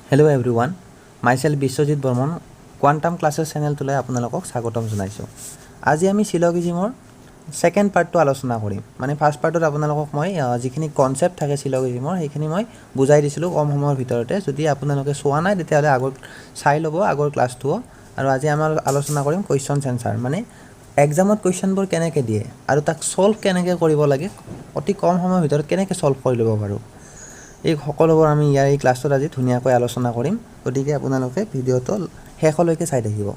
Hello everyone, myself Biswajit Burman, Quantum Classes channel তোলৈ আপোনালোকক স্বাগতম জনাইছো। আজি আমি সিলগিজিমৰ সেকেন্ড পাৰ্টটো আলোচনা কৰিম। মানে ফাৰ্স্ট পাৰ্টত আপোনালোকক মই যিখিনি কনসেপ্ট থাকে সিলগিজিমৰ সেইখিনি মই বুজাই দিছিলো কম সময়ৰ ভিতৰতে। যদি আপোনালোকে চোৱা নাই তেতিয়াহলে আগৰ চাই ল'ব আগৰ ক্লাছটো। আৰু আজি আমাৰ আলোচনা কৰিম কোৱেশ্চন আনসাৰ, মানে এক্সামত কোৱেশ্চনবোৰ কেনেকৈ দিয়ে আৰু তাক সলভ কেনেকৈ কৰিব লাগে, অতি কম সময়ৰ ভিতৰত কেনেকৈ সলভ কৰি ল'ব পাৰো। এই সকলোবোৰ আমি ইয়াৰ এই ক্লাছটোত আজি ধুনীয়াকৈ আলোচনা কৰিম। গতিকে আপোনালোকে ভিডিঅ'টো শেষলৈকে চাই থাকিব।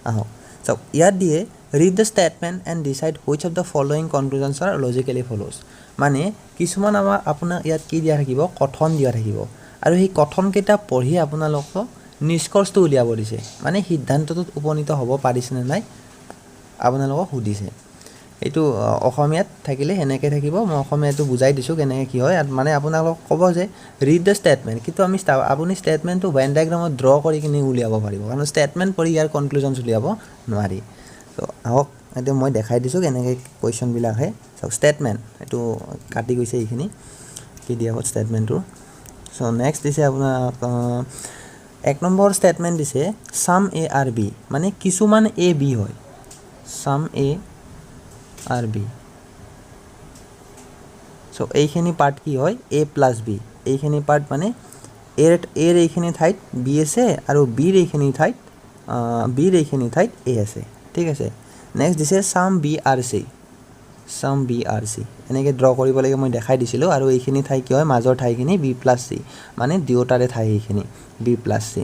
আহক চাওক, ইয়াত দিয়ে read the statement and decide which of the following conclusions are logically follows. মানে কিছুমান আপোনাৰ ইয়াত কি দিয়া থাকিব, কথন দিয়া থাকিব আৰু সেই কথনকেইটা পঢ়ি আপোনালোকক নিষ্কৰ্ষটো উলিয়াব দিছে। মানে সিদ্ধান্তটোত উপনীত হ'ব পাৰিছেনে নাই আপোনালোকক সুধিছে। এইটো অসমীয়াত থাকিলে এনেকৈ থাকিব, মই অসমীয়াটো বুজাই দিছোঁ কেনেকৈ কি হয়। মানে আপোনালোকক ক'ব যে ৰিড দ্য ষ্টেটমেণ্ট, কিন্তু আপুনি ষ্টেটমেণ্টটো ভেন ডায়েগ্ৰামত ড্ৰ কৰি কিনে উলিয়াব পাৰিব, কাৰণ ষ্টেটমেণ্ট পঢ়ি ইয়াৰ কনক্লুজনছ উলিয়াব নোৱাৰি। ত' আহক এতিয়া মই দেখাই দিছোঁ কেনেকৈ কুৱেশ্যনবিলাক আহে। চাওক ষ্টেটমেণ্ট, এইটো কাটি গৈছে এইখিনি কি দিয়া হ'ল ষ্টেটমেণ্টটো। চ' নেক্সট দিছে আপোনাৰ 1 নম্বৰ ষ্টেটমেণ্ট দিছে চাম এ আৰ বি, মানে কিছুমান এ বি হয়। চাম এ আৰ বি। চ' এইখিনি পাৰ্ট কি হয়, এ প্লাছ বি। এইখিনি পাৰ্ট মানে এৰ এইখিনি ঠাইত বি আছে আৰু বিৰ এইখিনি ঠাইত এ আছে, ঠিক আছে। নেক্সট দিছে চাম বি আৰ চি। চাম বি আৰ চি এনেকৈ ড্ৰ কৰিব লাগে, মই দেখাই দিছিলোঁ। আৰু এইখিনি ঠাই কি হয়, মাজৰ ঠাইখিনি বি প্লাছ চি, মানে দুয়োটাৰে ঠাই এইখিনি বি প্লাছ চি।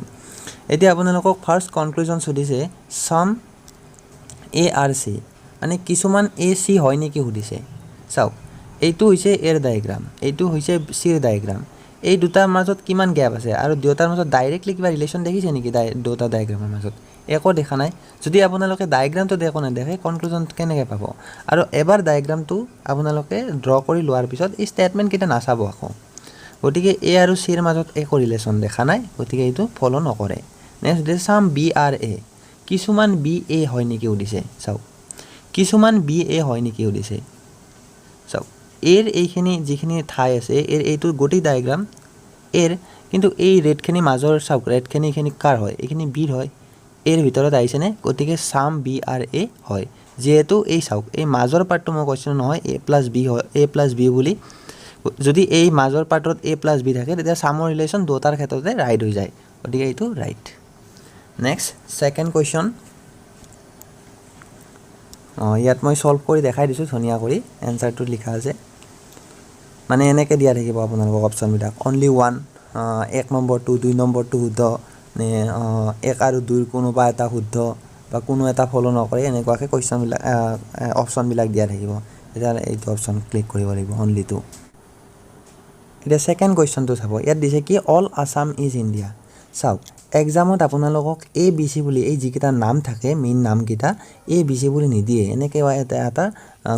এতিয়া আপোনালোকক ফাৰ্ষ্ট কনক্লুজন সুধিছে চাম এ আৰ চি, মানে কিছুমান এ চি হয় নেকি সুধিছে। চাওক, এইটো হৈছে এৰ ডায়েগ্ৰাম, এইটো হৈছে চিৰ ডায়েগ্ৰাম। এই দুটাৰ মাজত কিমান গেপ আছে আৰু দুয়োটাৰ মাজত ডাইৰেক্টলি কিবা ৰিলেশ্যন দেখিছে নেকি দুটা ডায়েগ্ৰামৰ মাজত? একো দেখা নাই। যদি আপোনালোকে ডায়েগ্ৰামটো একো নেদেখে কনক্লুজন কেনেকৈ পাব? আৰু এবাৰ ডায়েগ্ৰামটো আপোনালোকে ড্ৰ কৰি লোৱাৰ পিছত এই ষ্টেটমেণ্টকেইটা নাচাব আকৌ। গতিকে এ আৰু চিৰ মাজত একো ৰিলেশ্যন দেখা নাই, গতিকে এইটো ফ'ল' নকৰে। নেক্সট দিছে চাম বি আৰ এ, কিছুমান বি এ হয় নেকি সুধিছে। চাওক, কিছুমান বি এ হয় নেকি সুধিছে। চাওক, এৰ এইখিনি যিখিনি ঠাই আছে, এইটো গোটেই ডায়েগ্ৰাম এৰ, কিন্তু এই ৰেডখিনি মাজৰ চাওক, ৰেডখিনি এইখিনি কাৰ হয়, এইখিনি বিৰ হয়। এৰ ভিতৰত আহিছেনে? গতিকে চাম বি আৰ এ হয়। যিহেতু এই চাওক, এই মাজৰ পাৰ্টটো মই কৈছিলোঁ নহয় এ প্লাছ বি হয়, এ প্লাছ বি বুলি। যদি এই মাজৰ পাৰ্টত এ প্লাছ বি থাকে তেতিয়া চামৰ ৰিলেশ্যন দুটাৰ ক্ষেত্ৰতে ৰাইট হৈ যায়, গতিকে এইটো ৰাইট। Next second question. ইয়াত মই ছল্ভ কৰি দেখাই দিছোঁ ধুনীয়া কৰি, এনচাৰটোত লিখা আছে। মানে এনেকৈ দিয়া থাকিব আপোনালোকক অপশ্যনবিলাক, অনলি ওৱান, 1 নম্বৰটো 2 নম্বৰটো শুদ্ধ, নে 1 আৰু 2ৰ কোনোবা এটা শুদ্ধ, বা কোনো এটা ফ'ল' নকৰে, এনেকুৱাকৈ কুৱেশ্যনবিলাক অপশ্যনবিলাক দিয়া থাকিব। তেতিয়াহ'লে এইটো অপশ্যন ক্লিক কৰিব লাগিব, অনলি 2। এতিয়া ছেকেণ্ড কুৱেশ্যনটো চাব, ইয়াত দিছে কি অল আছাম ইজ ইণ্ডিয়া। চাওক, এক্সামত আপোনালোকক এ বি চি বুলি এই যিকেইটা নাম থাকে মেইন নামকেইটা এ বি চি বুলি নিদিয়ে, এনেকৈ এটা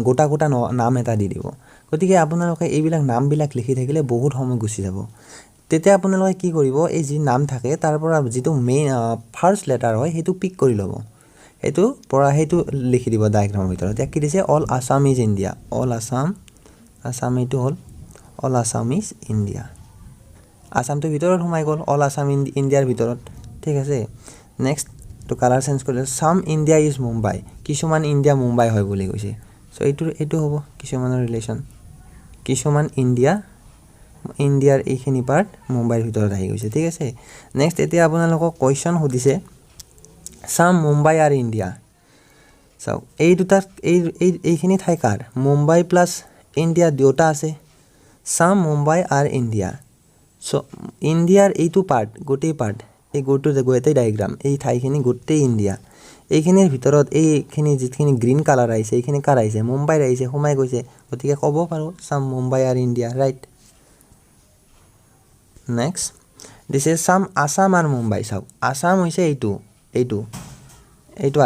গোটা নাম এটা দি দিব। গতিকে আপোনালোকে এইবিলাক নামবিলাক লিখি থাকিলে বহুত সময় গুচি যাব। তেতিয়া আপোনালোকে কি কৰিব, এই যি নাম থাকে তাৰ পৰা যিটো মেইন ফাৰ্ষ্ট লেটাৰ হয় সেইটো পিক কৰি ল'ব, সেইটো লিখি দিব ডায়েগ্ৰামৰ ভিতৰত। এতিয়া কি দিছে, all Assam is India, all Assam এইটো হ'ল অল আছাম ইজ ইণ্ডিয়া। আছামটোৰ ভিতৰত সোমাই গ'ল, অল আছাম ইণ্ডিয়াৰ ভিতৰত, ঠিক আছে। নেক্সট এইটো কালাৰ চেঞ্জ কৰিলে, চাম ইণ্ডিয়া ইজ মুম্বাই, কিছুমান ইণ্ডিয়া মুম্বাই হয় বুলি কৈছে। চ' এইটো হ'ব কিছুমানৰ ৰিলেশ্যন, কিছুমান ইণ্ডিয়াৰ এইখিনি পাৰ্ট মুম্বাইৰ ভিতৰত আহি গৈছে, ঠিক আছে। নেক্সট এতিয়া আপোনালোকক কুৱেশ্যন সুধিছে চাম মুম্বাই আৰু ইণ্ডিয়া। চাওক, এই দুটা এইখিনি ঠাই কাৰ, মুম্বাই প্লাছ ইণ্ডিয়া দুয়োটা আছে। চাম মুম্বাই আৰু ইণ্ডিয়া। চ' ইণ্ডিয়াৰ এইটো পাৰ্ট, গোটেই পাৰ্ট, এই গোটেই ডায়েগ্ৰাম, এই ঠাইখিনি গোটেই ইণ্ডিয়া। এইখিনিৰ ভিতৰত এইখিনি যিখিনি গ্ৰীণ কালাৰ আহিছে এইখিনি কাৰ আহিছে, মুম্বাইৰ আহিছে, সোমাই গৈছে। গতিকে ক'ব পাৰোঁ চাম মুম্বাই আৰু ইণ্ডিয়া, ৰাইট। নেক্সট দিছে চাম আছাম আৰু মুম্বাই। চাওক, আছাম হৈছে এইটো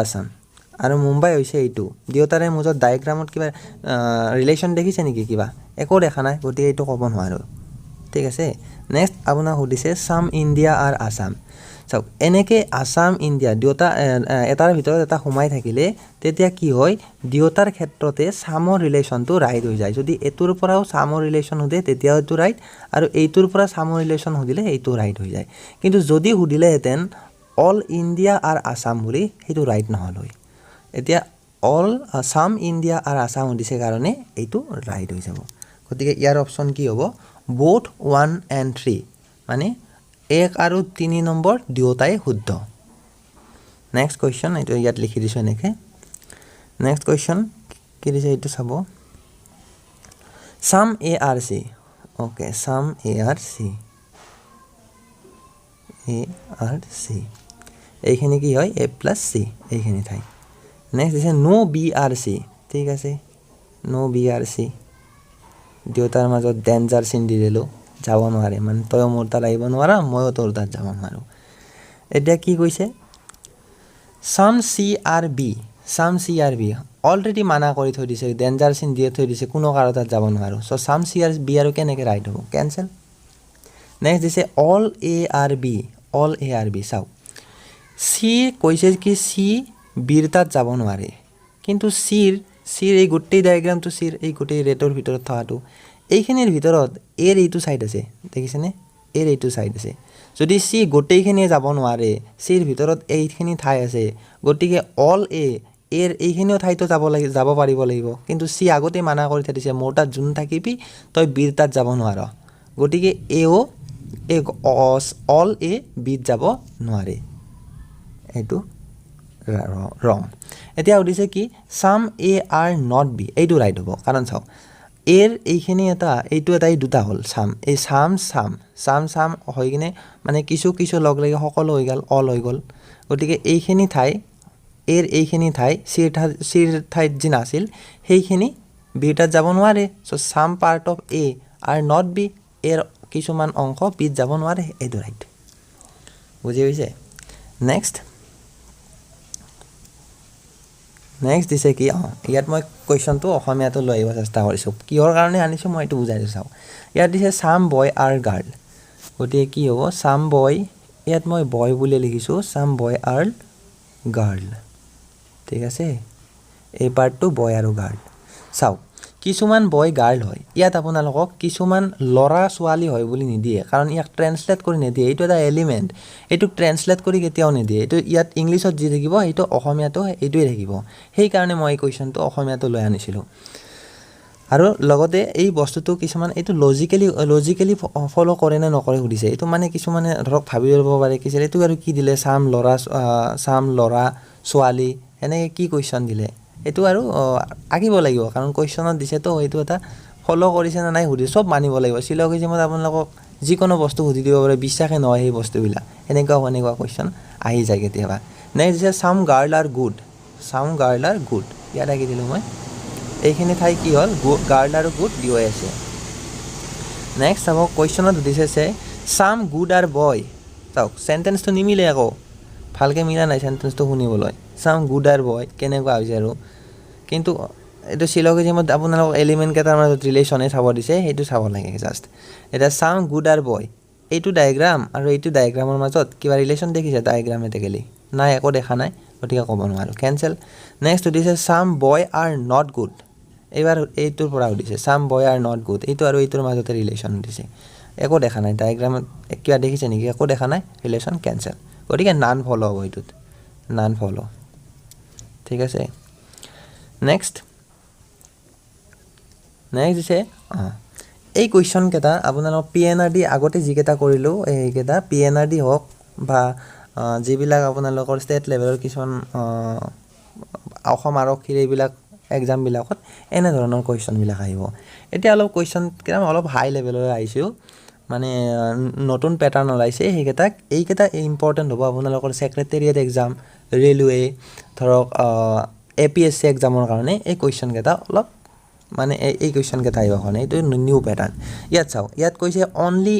আছাম, আৰু মুম্বাই হৈছে এইটো। দুয়োটাৰে মাজত ডায়েগ্ৰামত কিবা ৰিলেশ্যন দেখিছে নেকি? কিবা একো দেখা নাই, গতিকে এইটো ক'ব নোৱাৰোঁ, ঠিক আছে। নেক্সট আপোনাক সুধিছে চাম ইণ্ডিয়া আৰু আছাম। চাওক এনেকে আসাম ইণ্ডিয়া দুয়োটা এটাৰ ভিতৰত এটা সোমাই থাকিলে তেতিয়া কি হয় দুয়োটাৰ ক্ষেত্ৰতে সামৰ ৰিলেশ্যনটো ৰাইট হৈ যায় যদি এটোৰ পৰাও সামৰ ৰিলেশ্যন সুধে তেতিয়াও এইটো ৰাইট আৰু এইটোৰ পৰা সামৰ ৰিলেশ্যন সুধিলে এইটো ৰাইট হৈ যায় কিন্তু যদি সুধিলেহেঁতেন অল ইণ্ডিয়া আৰু আসাম বুলি সেইটো ৰাইট নহ'ল হয় এতিয়া অল আসাম ইণ্ডিয়া আৰু আসাম সুধিছে কাৰণে এইটো ৰাইট হৈ যাব গতিকে ইয়াৰ অপশ্যন কি হ'ব বোথ 1 and 3 মানে 1 আৰু 3 নম্বৰ দুয়োটাই শুদ্ধ নেক্সট কুৱেশ্যন এইটো ইয়াত লিখি দিছোঁ এনেকৈ নেক্সট কুৱেশ্যন কি দিছে এইটো চাব সাম A are C okay sum A are C এইখিনি কি হয় এ প্লাছ চি এইখিনি ঠাই নেক্সট দিছে ন' বি আৰ চি ঠিক আছে ন' বি আৰ চি দুয়োটাৰ মাজত ডেঞ্জাৰ চিন দি দিলোঁ যাব নোৱাৰে মানে তয়ো মোৰ তাত আহিব নোৱাৰা ময়ো তোৰ তাত যাব নোৱাৰোঁ এতিয়া কি কৈছে সাম চি আৰ বি অলৰেডি মানা কৰি থৈ দিছে ডেঞ্জাৰ চিন দিয়ে থৈ দিছে কোনো কাৰো তাত যাব নোৱাৰোঁ চ' সাম চি আৰ বি আৰু কেনেকৈ ৰাইট হ'ব কেনচেল নেক্সট দিছে অল এ আৰ বি চাওক চি কৈছে কি চি বিৰ তাত যাব নোৱাৰে কিন্তু চিৰ এই গোটেই ডায়েগ্ৰামটো চিৰ এই গোটেই ৰেটৰ ভিতৰত থকাটো এইখিনিৰ ভিতৰত এৰ এইটো ছাইড আছে দেখিছেনে এৰ এইটো ছাইড আছে যদি চি গোটেইখিনিয়ে যাব নোৱাৰে চিৰ ভিতৰত এইখিনি ঠাই আছে গতিকে অল এৰ এইখিনিও ঠাইতো যাব পাৰিব লাগিব কিন্তু চি আগতে মানা কৰি থৈ দিছে মোৰ তাত যোন থাকিবি তই বিৰ তাত যাব নোৱাৰ গতিকে অল এ বিত যাব নোৱাৰে এইটো ৰং এতিয়া সুধিছে কি সাম এ আৰ নট বি এইটো ৰাইট হ'ব কাৰণ চাওক এৰ এইখিনি এইটো এই দুটা হ'ল সাম এই সাম হৈ কিনে মানে কিছু লগ লাগি সকলো হৈ গ'ল অল হৈ গ'ল গতিকে এইখিনি ঠাই এৰ এইখিনি ঠাই চিৰ ঠাইত যি নাছিল সেইখিনি বিৰ তাত যাব নোৱাৰে so' some part of A are not B এৰ কিছুমান অংশ বিত যাব নোৱাৰে এইটো ৰাইট বুজি পাইছে নেক্সট দিছে কি ইয়াত মই কুৱেশ্যনটো অসমীয়াটো লৈ আহিব চেষ্টা কৰিছোঁ কিহৰ কাৰণে আনিছোঁ মই এইটো বুজাই দিছোঁ চাওঁ ইয়াত দিছে সাম বয় আৰ গাৰ্ল গতিকে কি হ'ব সাম বয় ইয়াত মই বয় বুলি লিখিছোঁ সাম বয় আৰ গাৰ্ল ঠিক আছে এই পাৰ্টটো বয় আৰু গাৰ্ল চাওক কিছুমান বয় গাৰ্ল হয় ইয়াত আপোনালোকক কিছুমান ল'ৰা ছোৱালী হয় বুলি নিদিয়ে কাৰণ ইয়াক ট্ৰেন্সলেট কৰি নিদিয়ে এইটো এটা এলিমেণ্ট এইটোক ট্ৰেন্সলেট কৰি কেতিয়াও নিদিয়ে এইটো ইয়াত ইংলিছত যি থাকিব সেইটো অসমীয়াটো এইটোৱে থাকিব সেইকাৰণে মই এই কুৱেশ্যনটো অসমীয়াটো লৈ আনিছিলোঁ আৰু লগতে এই বস্তুটো কিছুমান এইটো লজিকেলি ফ'ল' কৰে নে নকৰে সুধিছে এইটো মানে কিছুমানে ধৰক ভাবি ল'ব পাৰে কি এইটো আৰু কি দিলে চাম ল'ৰা ছোৱালী এনেকৈ কি কুৱেশ্যন দিলে এইটো আৰু আঁকিব লাগিব কাৰণ কুৱেশ্যনত দিছেতো এইটো এটা ফ'ল' কৰিছে নে নাই সুধি চব মানিব লাগিব চিলগিজিমত আপোনালোকক যিকোনো বস্তু সুধি দিব পাৰে বিশ্বাসে নহয় সেই বস্তুবিলাক এনেকুৱা কুৱেশ্যন আহি যায় কেতিয়াবা নেক্সট দিছে চাম গাৰ্ল আৰ গুড ইয়াত আঁকি দিলোঁ মই এইখিনি ঠাই কি হ'ল গাৰ্ল আৰু গুড দিয়াই আছে নেক্সট চাব কুৱেশ্যনত সুধিছে চাম গুড আৰ বয় চাওক চেণ্টেন্সটো নিমিলে আকৌ ভালকৈ মিলা নাই চেণ্টেন্সটো শুনিবলৈ চাম গুড আৰ বয় কেনেকুৱা হৈছে আৰু কিন্তু এইটো চিলগিজিমত আপোনালোকক এলিমেণ্ট কেইটাৰ মাজত ৰিলেশ্যনে চাব দিছে সেইটো চাব লাগে জাষ্ট এতিয়া চাম গুড আৰ বয় এইটো ডায়েগ্ৰাম আৰু এইটো ডায়েগ্ৰামৰ মাজত কিবা ৰিলেশ্যন দেখিছে ডায়েগ্ৰামেটিকেলি নাই একো দেখা নাই গতিকে ক'ব নোৱাৰোঁ কেনচেল নেক্সট সুধিছে চাম বয় আৰ নট গুড এইবাৰ এইটোৰ পৰা সুধিছে চাম বয় আৰ নট গুড এইটো আৰু এইটোৰ মাজতে ৰিলেশ্যন সুধিছে একো দেখা নাই ডায়েগ্ৰামত কিবা দেখিছে নেকি একো দেখা নাই ৰিলেশ্যন কেনচেল গতিকে নান ফ'ল' হ'ব এইটোত নান ফ'ল' ঠিক আছে নেক্সট দিছে এই কুৱেশ্যনকেইটা আপোনালোক PNRD আগতে যিকেইটা কৰিলোঁ এইকেইটা PNRD হওক বা যিবিলাক আপোনালোকৰ ষ্টেট লেভেলৰ কিছুমান অসম আৰক্ষীৰ এইবিলাক এক্সামবিলাকত এনেধৰণৰ কুৱেশ্যনবিলাক আহিব এতিয়া অলপ কুৱেশ্যনকেইটা অলপ হাই লেভেললৈ আহিছোঁ মানে নতুন পেটাৰ্ণ ওলাইছে এইকেইটা ইম্পৰ্টেণ্ট হ'ব আপোনালোকৰ ছেক্ৰেটেৰিয়েট এক্সাম ৰেলৱে ধৰক APSC এক্সামৰ কাৰণে এই কুৱেশ্যনকেইটা অলপ মানে এই কুৱেশ্যনকেইটা আহিব কাৰণে এইটো নিউ পেটাৰ্ণ ইয়াত চাওক ইয়াত কৈছে অনলি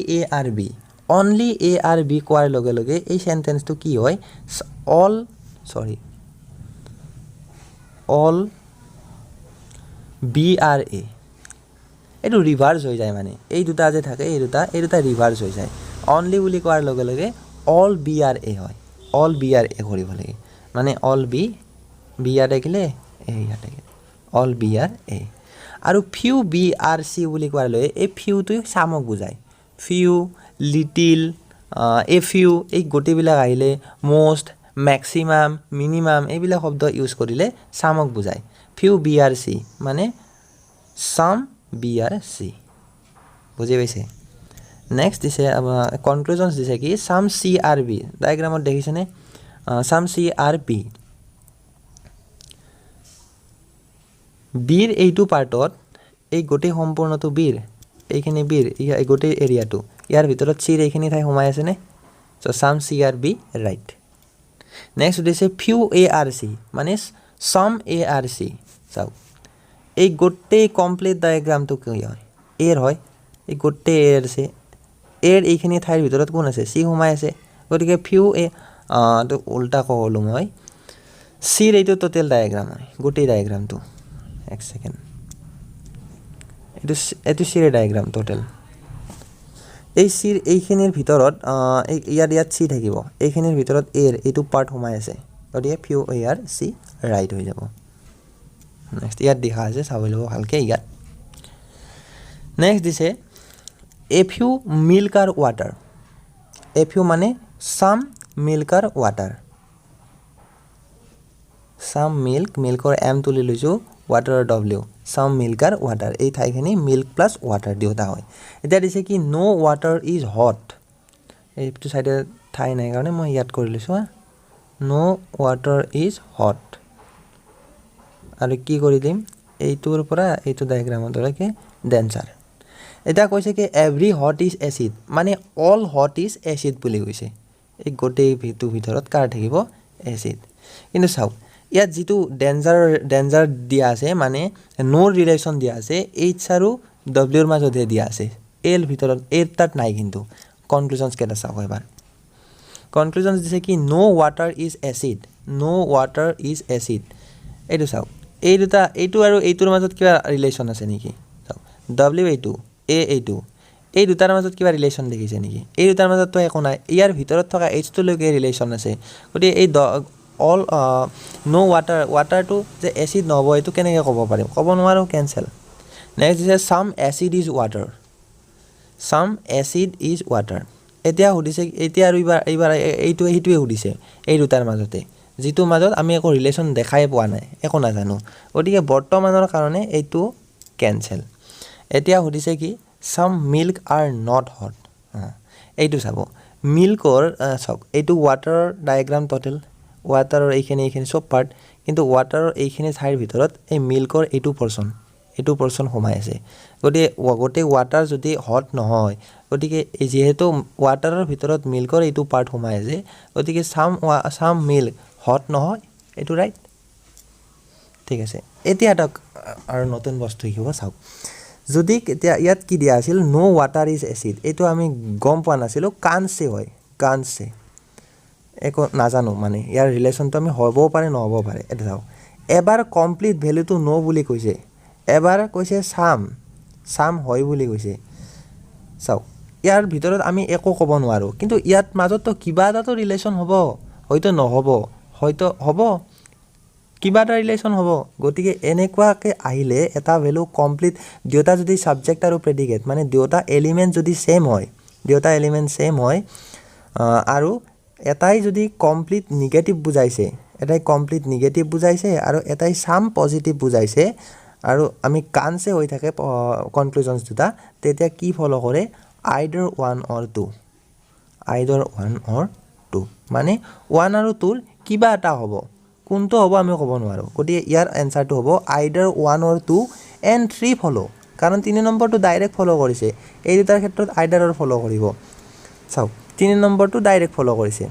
এ আৰ বি কোৱাৰ লগে লগে এই চেণ্টেন্সটো কি হয় অল বি আৰ এ এইটো ৰিভাৰ্ছ হৈ যায় মানে এই দুটা যে থাকে এই দুটা ৰিভাৰ্ছ হৈ যায় অনলি বুলি কোৱাৰ লগে লগে অল বি আৰ এ হয়, অল বি আৰ এ কৰিব লাগে, মানে অল বি আৰ থাকিলে এ ইয়াত থাকিলে অল বি আৰ এ। আৰু ফিউ বি আৰ চি বুলি কোৱাৰ লগে এই ফিউটোৱে চামক বুজায়, ফিউ, লিটিল, এ ফিউ এই গোটেইবিলাক আহিলে মষ্ট, মেক্সিমাম, মিনিমাম এইবিলাক শব্দ ইউজ কৰিলে চামক বুজায়। ফিউ বি আৰ চি মানে চাম বি আৰ চি, বুজি পাইছে? নেক্সট দিছে আপোনাৰ কনক্লুজনছ দিছে কি চাম চি আৰ বি, ডায়েগ্ৰামত দেখিছেনে? চাম চি আৰ বি, বিৰ এইটো পাৰ্টত এই গোটেই সম্পূৰ্ণটো বিৰ, এইখিনি বিৰ এই গোটেই এৰিয়াটো, ইয়াৰ ভিতৰত চিৰ এইখিনি ঠাই সোমাই আছেনে? চ' some C are B right. Next সুধিছে ফিউ এ আৰ চি মানে চাম এ আৰ চি। চাওক এই গোটেই কমপ্লিট ডায়েগ্ৰামটো কি হয়? এৰ হয়, এই গোটেই এৰ আছে, এৰ এইখিনি ঠাইৰ ভিতৰত কোন আছে? চি সোমাই আছে, গতিকে ফিউ এ তো উল্টা ক'লোঁ মই, চিৰ এইটো টোটেল ডায়েগ্ৰাম হয়, গোটেই ডায়েগ্ৰামটো। এক ছেকেণ্ড, এইটো চিৰ ডায়েগ্ৰাম টোটেল। এই চিৰ এইখিনিৰ ভিতৰত ইয়াত চি থাকিব, এইখিনিৰ ভিতৰত এৰ এইটো পাৰ্ট সোমাই আছে, গতিকে few A are C right হৈ যাব। নেক্সট ইয়াত দেখা আছে, চাব লাগিব ভালকৈ ইয়াত। নেক্সট দিছে এ ফিউ মিল্ক আৰু ৱাটাৰ, এ ফিউ মানে চাম মিল্ক আৰু ৱাটাৰ, চাম মিল্ক, মিল্কৰ এম তুলি লৈছোঁ, ৱাটাৰৰ ডব্লিউ, চাম মিল্ক আৰু ৱাটাৰ, এই ঠাইখিনি মিল্ক প্লাছ ৱাটাৰ দুয়োটা হয়। এতিয়া দিছে কি ন' ৱাটাৰ ইজ হট, এইটো চাইডে ঠাই নাই কাৰণে মই ইয়াত কৰি লৈছোঁ হা, ন' ৱাটাৰ ইজ হট, আৰু কি কৰি দিম এইটোৰ পৰা এইটো ডায়েগ্ৰামৰ দৰেকৈ ডেঞ্চাৰ। এতিয়া কৈছে কি এভৰি হট ইজ এচিড, মানে অল হট ইজ এচিড বুলি কৈছে, এই গোটেই ভিতৰত কাৰ থাকিব? এচিড। কিন্তু চাওক ইয়াত যিটো ডেঞ্জাৰ দিয়া আছে, মানে ন' ৰিলেশ্যন দিয়া আছে, এইচ আৰু ডব্লিউৰ মাজতহে দিয়া আছে, এৰ ভিতৰত এৰ তাত নাই। কিন্তু কনক্লুজনছ কেইটা চাওক এবাৰ। কনক্লুজনছ দিছে কি no' water is acid, no' water is acid, এইটো চাওক এই দুটা, এইটো আৰু এইটোৰ মাজত কিবা ৰিলেশ্যন আছে নেকি? চাওক ডব্লিউ এইটো, এইটো, এই দুটাৰ মাজত কিবা ৰিলেশ্যন দেখিছে নেকি? এই দুটাৰ মাজততো একো নাই, ইয়াৰ ভিতৰত থকা এইচটোলৈকে ৰিলেশ্যন আছে, গতিকে এই অল ন' ৱাটাৰটো যে এচিড নহ'ব এইটো কেনেকৈ ক'ব পাৰিম? ক'ব নোৱাৰোঁ, কেনচেল। নেক্সট দিছে চাম এচিড ইজ ৱাটাৰ, চাম এচিড ইজ ৱাটাৰ। এতিয়া সুধিছে, এতিয়া আৰু এইবাৰ এইটোৱে সেইটোৱে সুধিছে, এই দুটাৰ মাজতে, যিটোৰ মাজত আমি একো ৰিলেশ্যন দেখাই পোৱা নাই, একো নাজানো, গতিকে বৰ্তমানৰ কাৰণে এইটো কেনচেল। এতিয়া সুধিছে কি চাম মিল্ক আৰ নট হট, এইটো চাব মিল্কৰ, চাওক এইটো ৱাটাৰৰ ডায়েগ্ৰাম টোটেল, ৱাটাৰৰ এইখিনি চব পাৰ্ট, কিন্তু ৱাটাৰৰ এইখিনি ঠাইৰ ভিতৰত এই মিল্কৰ এইটো পৰ্চন সোমাই আছে, গতিকে গোটেই ৱাটাৰ যদি হট নহয়, গতিকে যিহেতু ৱাটাৰৰ ভিতৰত মিল্কৰ এইটো পাৰ্ট সোমাই আছে, গতিকে চাম মিল্ক হট নহয়, এইটো ৰাইট। ঠিক আছে, এতিয়া এটা আৰু নতুন বস্তু শিকিব। চাওক যদি এতিয়া ইয়াত কি দিয়া আছিল ন' ৱাটাৰ ইজ এচিড, এইটো আমি গম পোৱা নাছিলোঁ, কানছে হয়, কানছে একো নাজানো, মানে ইয়াৰ ৰিলেশ্যনটো আমি হ'বও পাৰে নহ'বও পাৰে। এইটো চাওক এবাৰ কমপ্লিট ভেলুটো ন' বুলি কৈছে, এবাৰ কৈছে চাম হয় বুলি কৈছে। চাওক ইয়াৰ ভিতৰত আমি একো ক'ব নোৱাৰোঁ, কিন্তু ইয়াত মাজতো কিবা এটাতো ৰিলেশ্যন হ'ব, হয়তো নহ'ব, হয়তো হ'ব, কিবা এটা ৰিলেশ্যন হ'ব। গতিকে এনেকুৱাকৈ আহিলে এটা ভেলু কমপ্লিট, দুয়োটা যদি ছাবজেক্ট আৰু প্ৰেডিকেট মানে দুয়োটা এলিমেণ্ট যদি ছেইম হয়, আৰু এটাই যদি কমপ্লিট নিগেটিভ বুজাইছে, আৰু এটাই চাম পজিটিভ বুজাইছে, আৰু আমি কানছে হৈ থাকে কনক্লুজনছ দুটা, তেতিয়া কি ফ'ল' কৰে? আইদাৰ ওৱান অৰ টু, মানে 1 আৰু 2ৰ কিবা এটা হ'ব, কোনটো হ'ব আমি ক'ব নোৱাৰোঁ। গতিকে ইয়াৰ এনচাৰটো হ'ব আইদাৰ 1 অৰ 2 এণ্ড 3 ফ'ল', কাৰণ 3 নম্বৰটো ডাইৰেক্ট ফ'ল' কৰিছে, এই দুটাৰ ক্ষেত্ৰত আইদাৰৰ ফ'ল' কৰিব। চাওক 3 নম্বৰটো ডাইৰেক্ট ফ'ল' কৰিছে,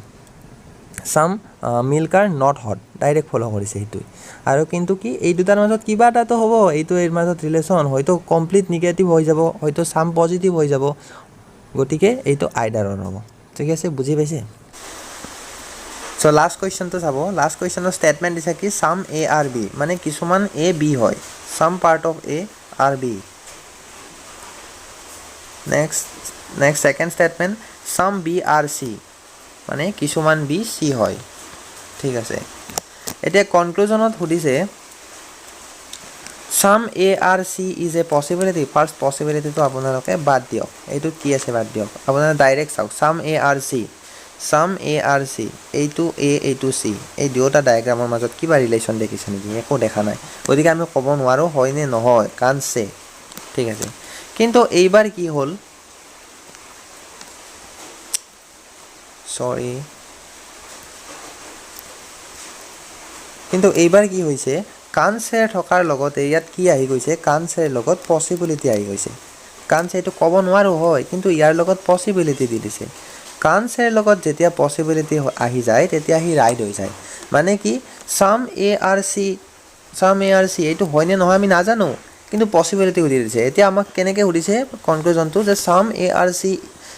চাম milk are not hot direct follow' কৰিছে সেইটোৱে, আৰু কিন্তু কি এই দুটাৰ মাজত কিবা এটাতো হ'ব, এইটো এই মাজত ৰিলেশ্যন, হয়তো কমপ্লিট নিগেটিভ হৈ যাব, হয়তো চাম পজিটিভ হৈ যাব, গতিকে এইটো আইদাৰৰ হ'ব। ঠিক আছে, বুজি পাইছে? চ' লাষ্ট কুৱেশ্যনটো চাব। লাষ্ট কুৱেশ্যনৰ ষ্টেটমেণ্ট দিছে কি চাম এ আৰ বি, মানে কিছুমান এ বি হয়, some part of A are B. Next second statement some B are C, মানে কিছুমান বি চি হয় ঠিক আছে এতিয়া কনক্লুজনত সুধিছে some A are C is a possibility first পসিবিলিটিটো আপোনালোকে বাদ দিয়ক এইটো কি আছে বাদ দিয়ক আপোনালোকে ডাইৰেক্ট চাওক সাম এ আৰ চি এইটো এ এইটো চি এই দুয়োটা ডায়েগ্ৰামৰ মাজত কিবা ৰিলেশ্যন দেখিছে নেকি একো দেখা নাই গতিকে আমি ক'ব নোৱাৰোঁ হয় নে নহয় কান চে ঠিক আছে কিন্তু এইবাৰ কি হ'ল সৰি কিন্তু এইবাৰ কি হৈছে কান চেৰ থকাৰ লগতে ইয়াত কি আহি গৈছে কান চেৰ লগত পসিবিলিটি আহি গৈছে কান চে এইটো ক'ব নোৱাৰোঁ হয় কিন্তু ইয়াৰ লগত পসিবিলিটি দি দিছে কান চেৰ লগত যেতিয়া পসিবিলিটি আহি যায় তেতিয়া সি ৰাইট হৈ যায় মানে কি সাম এ আৰ চি এইটো হয়নে নহয় আমি নাজানো কিন্তু পসিবিলিটি সুধি দিছে এতিয়া আমাক কেনেকৈ সুধিছে কনক্লুজনটো যে some A are C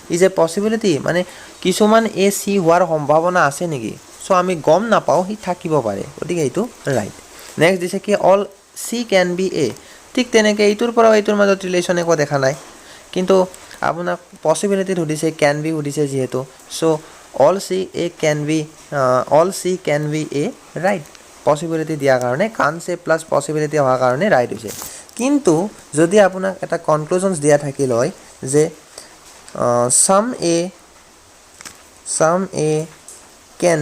is a possibility মানে কিছুমান এ চি হোৱাৰ সম্ভাৱনা আছে নেকি চ' আমি গম নাপাওঁ সি থাকিব পাৰে গতিকে এইটো ৰাইট নেক্সট দিছে কি অল চি কেন বি এ ঠিক তেনেকৈ এইটোৰ পৰাও এইটোৰ মাজত ৰিলেশ্যন একো দেখা নাই কিন্তু আপোনাক পসিবিলিটিত সুধিছে কেন বি সুধিছে যিহেতু so' all C can be a right possibility দিয়াৰ কাৰণে কান চে প্লাছ পসিবিলিটি অহাৰ কাৰণে ৰাইট হৈছে কিন্তু যদি আপোনাক এটা কনক্লুজনছ দিয়া থাকিল হয় যে some A can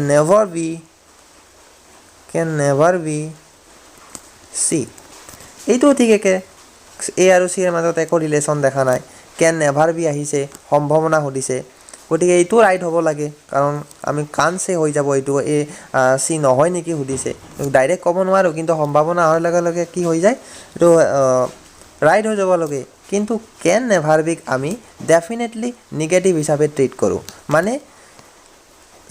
never be C এইটো ঠিক একে এ আৰু চি এৰ মাজত একো ৰিলেশ্যন দেখা নাই কেন নেভাৰ বি আহিছে সম্ভাৱনা সুধিছে গতিকে এইটো ৰাইট হ'ব লাগে কাৰণ আমি কান চে হৈ যাব এইটো এ চি নহয় নেকি সুধিছে ডাইৰেক্ট ক'ব নোৱাৰোঁ কিন্তু সম্ভাৱনা অহাৰ লগে লগে কি হৈ যায় এইটো ৰাইট হৈ যাব লাগে কিন্তু কেন নেভাৰ বিক আমি ডেফিনেটলি নিগেটিভ হিচাপে ট্ৰিট কৰোঁ মানে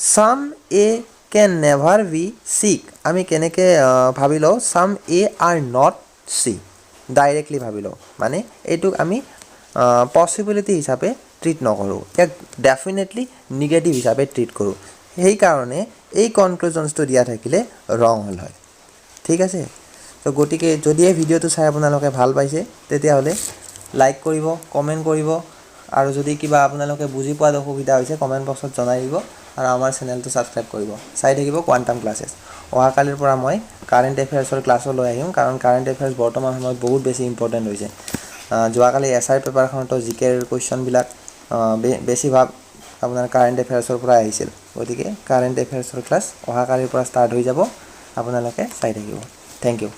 সাম এ কেন নেভাৰ বি চিক আমি কেনেকৈ ভাবি লওঁ সাম A are not C directly ভাবি লওঁ মানে এইটোক আমি পসিবিলিটি হিচাপে ট্ৰিট নকৰোঁ ইয়াক ডেফিনেটলি নিগেটিভ হিচাপে ট্ৰিট কৰোঁ সেইকাৰণে এই কনক্লুজনছটো দিয়া থাকিলে ৰং হ'ল হয় ঠিক আছে তো গতিকে যদি এই ভিডিঅ'টো চাই আপোনালোকে ভাল পাইছে তেতিয়াহ'লে লাইক কৰিব কমেণ্ট কৰিব আৰু যদি কিবা আপোনালোকে বুজি পোৱাত অসুবিধা হৈছে কমেণ্ট বক্সত জনাই দিব আৰু আমাৰ চেনেলটো ছাবস্ক্ৰাইব কৰিব চাই থাকিব কোৱাণ্টাম ক্লাছেছ অহাকালিৰ পৰা মই কাৰেণ্ট এফেয়াৰ্ছৰ ক্লাছো লৈ আহিম কাৰণ কাৰেণ্ট এফেয়াৰ্ছ বৰ্তমান সময়ত বহুত বেছি ইম্পৰ্টেণ্ট হৈছে যোৱাকালি এছআই পেপাৰখনতো জিকেৰ কুৱেশ্যনবিলাক বেছিভাগ আপোনাৰ কাৰেণ্ট এফেয়াৰ্ছৰ পৰা আহিছিল গতিকে কাৰেণ্ট এফেয়াৰ্ছৰ ক্লাছ অহাকালিৰ পৰা ষ্টাৰ্ট হৈ যাব আপোনালোকে চাই থাকিব থেংক ইউ